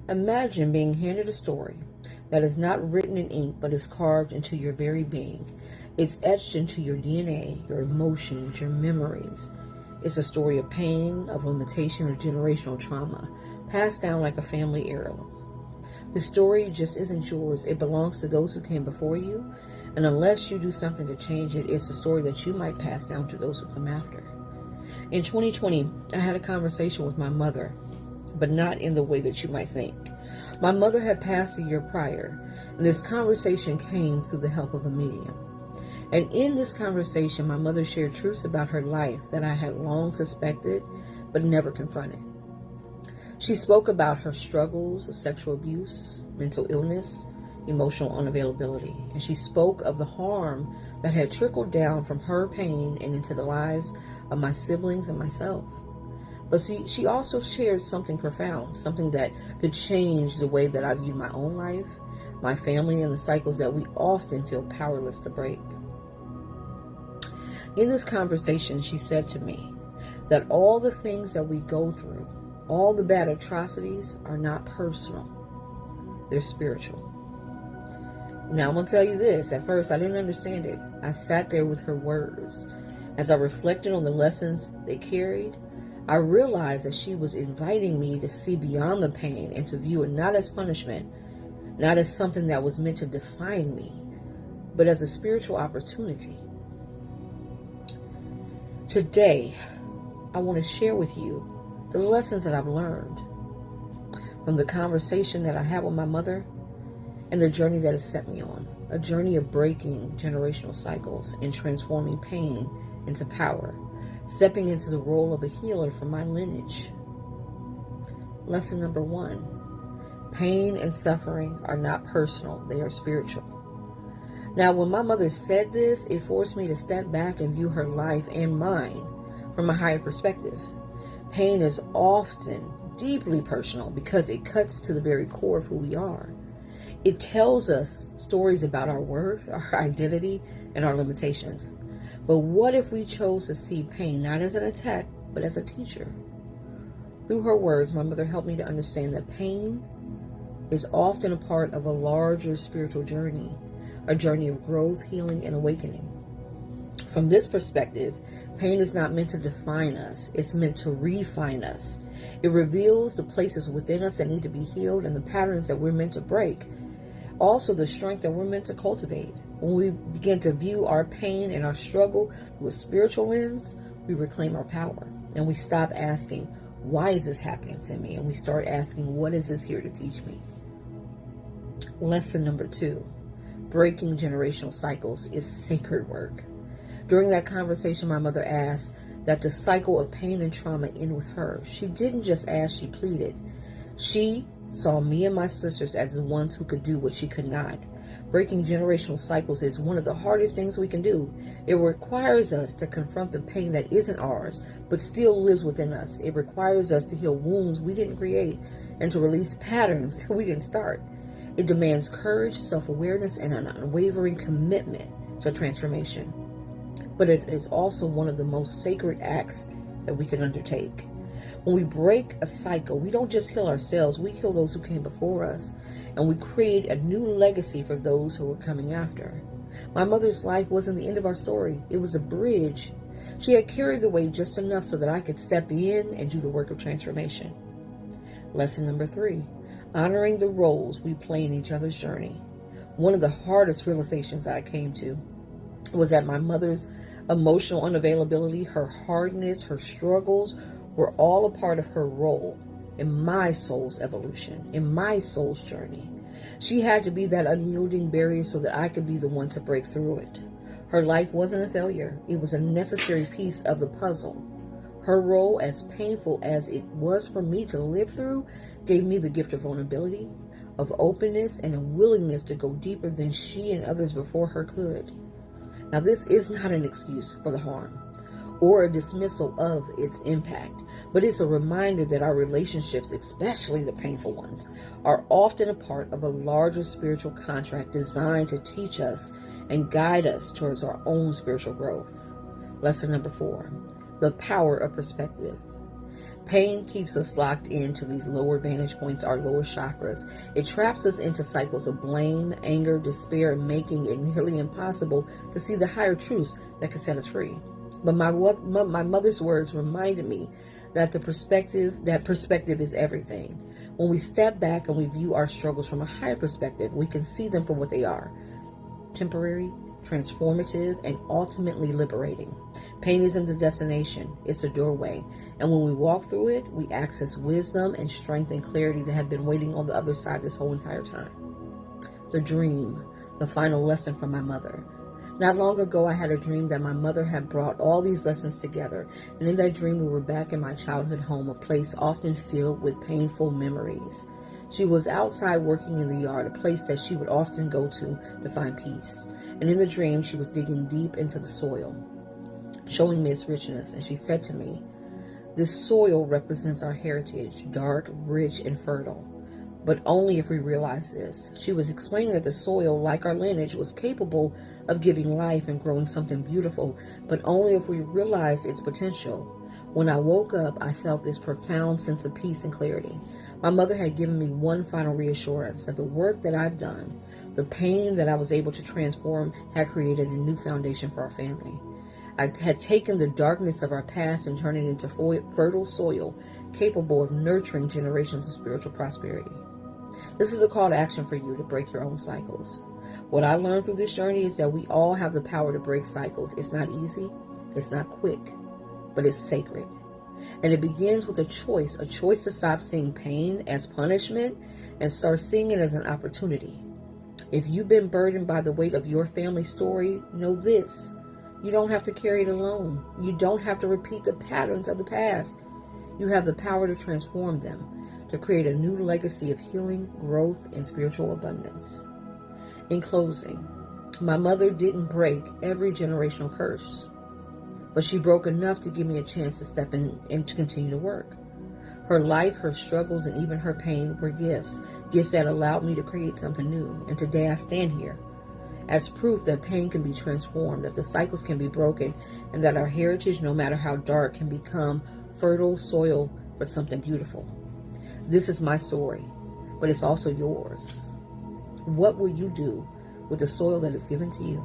Imagine being handed a story that is not written in ink but is carved into your very being. It's etched into your DNA, your emotions, your memories. It's a story of pain, of limitation, or generational trauma, passed down like a family heirloom. The story just isn't yours. It belongs to those who came before you, and unless you do something to change it, it's a story that you might pass down to those who come after. In 2020, I had a conversation with my mother, but not in the way that you might think. My mother had passed a year prior, and this conversation came through the help of a medium. And in this conversation, my mother shared truths about her life that I had long suspected, but never confronted. She spoke about her struggles of sexual abuse, mental illness, emotional unavailability, and she spoke of the harm that had trickled down from her pain and into the lives of my siblings and myself. But she also shared something profound, something that could change the way that I viewed my own life, my family, and the cycles that we often feel powerless to break. In this conversation, she said to me that all the things that we go through, all the bad atrocities, are not personal. They're spiritual. Now, I'm going to tell you this. At first, I didn't understand it. I sat there with her words. As I reflected on the lessons they carried, I realized that she was inviting me to see beyond the pain and to view it not as punishment, not as something that was meant to define me, but as a spiritual opportunity. Today, I want to share with you the lessons that I've learned from the conversation that I had with my mother and the journey that has set me on, a journey of breaking generational cycles and transforming pain into power, stepping into the role of a healer for my lineage. Lesson number 1, pain and suffering are not personal, they are spiritual. Now, when my mother said this, it forced me to step back and view her life and mine from a higher perspective. Pain is often deeply personal because it cuts to the very core of who we are. It tells us stories about our worth, our identity, and our limitations. But what if we chose to see pain not as an attack, but as a teacher? Through her words, my mother helped me to understand that pain is often a part of a larger spiritual journey, a journey of growth, healing, and awakening. From this perspective, pain is not meant to define us. It's meant to refine us. It reveals the places within us that need to be healed and the patterns that we're meant to break. Also, the strength that we're meant to cultivate. When we begin to view our pain and our struggle through a spiritual lens, we reclaim our power. And we stop asking, why is this happening to me? And we start asking, what is this here to teach me? Lesson number 2, breaking generational cycles is sacred work. During that conversation, my mother asked that the cycle of pain and trauma end with her. She didn't just ask, she pleaded. She saw me and my sisters as the ones who could do what she could not. Breaking generational cycles is one of the hardest things we can do. It requires us to confront the pain that isn't ours, but still lives within us. It requires us to heal wounds we didn't create and to release patterns that we didn't start. It demands courage, self-awareness, and an unwavering commitment to transformation. But it is also one of the most sacred acts that we can undertake. When we break a cycle, we don't just heal ourselves, we heal those who came before us, and we create a new legacy for those who are coming after. My mother's life wasn't the end of our story. It was a bridge. She had carried the weight just enough so that I could step in and do the work of transformation. Lesson number 3, honoring the roles we play in each other's journey. One of the hardest realizations that I came to was that my mother's emotional unavailability, her hardness, her struggles were all a part of her role in my soul's evolution, in my soul's journey. She had to be that unyielding barrier so that I could be the one to break through it. Her life wasn't a failure. It was a necessary piece of the puzzle. Her role, as painful as it was for me to live through, gave me the gift of vulnerability, of openness, and a willingness to go deeper than she and others before her could. Now, this is not an excuse for the harm or a dismissal of its impact, but it's a reminder that our relationships, especially the painful ones, are often a part of a larger spiritual contract designed to teach us and guide us towards our own spiritual growth. Lesson number 4, the power of perspective. Pain keeps us locked into these lower vantage points, our lower chakras. It traps us into cycles of blame, anger, despair, and making it nearly impossible to see the higher truths that can set us free. But my mother's words reminded me that perspective is everything. When we step back and we view our struggles from a higher perspective, we can see them for what they are: temporary, transformative, and ultimately liberating. Pain isn't the destination, it's a doorway. And when we walk through it, we access wisdom and strength and clarity that have been waiting on the other side this whole entire time. The dream, the final lesson from my mother. Not long ago, I had a dream that my mother had brought all these lessons together. And in that dream, we were back in my childhood home, a place often filled with painful memories. She was outside working in the yard, a place that she would often go to find peace. And in the dream, she was digging deep into the soil, showing me its richness. And she said to me, "This soil represents our heritage, dark, rich, and fertile. But only if we realize this." She was explaining that the soil, like our lineage, was capable of giving life and growing something beautiful, but only if we realized its potential. When I woke up, I felt this profound sense of peace and clarity. My mother had given me one final reassurance that the work that I've done, the pain that I was able to transform, had created a new foundation for our family. I had taken the darkness of our past and turned it into fertile soil, capable of nurturing generations of spiritual prosperity. This is a call to action for you to break your own cycles. What I learned through this journey is that we all have the power to break cycles. It's not easy, it's not quick, but it's sacred. And it begins with a choice to stop seeing pain as punishment and start seeing it as an opportunity. If you've been burdened by the weight of your family story, know this: you don't have to carry it alone. You don't have to repeat the patterns of the past. You have the power to transform them, to create a new legacy of healing, growth, and spiritual abundance. In closing, my mother didn't break every generational curse, but she broke enough to give me a chance to step in and to continue to work. Her life, her struggles, and even her pain were gifts that allowed me to create something new. And today I stand here as proof that pain can be transformed, that the cycles can be broken, and that our heritage, no matter how dark, can become fertile soil for something beautiful. This is my story, but it's also yours. What will you do with the soil that is given to you?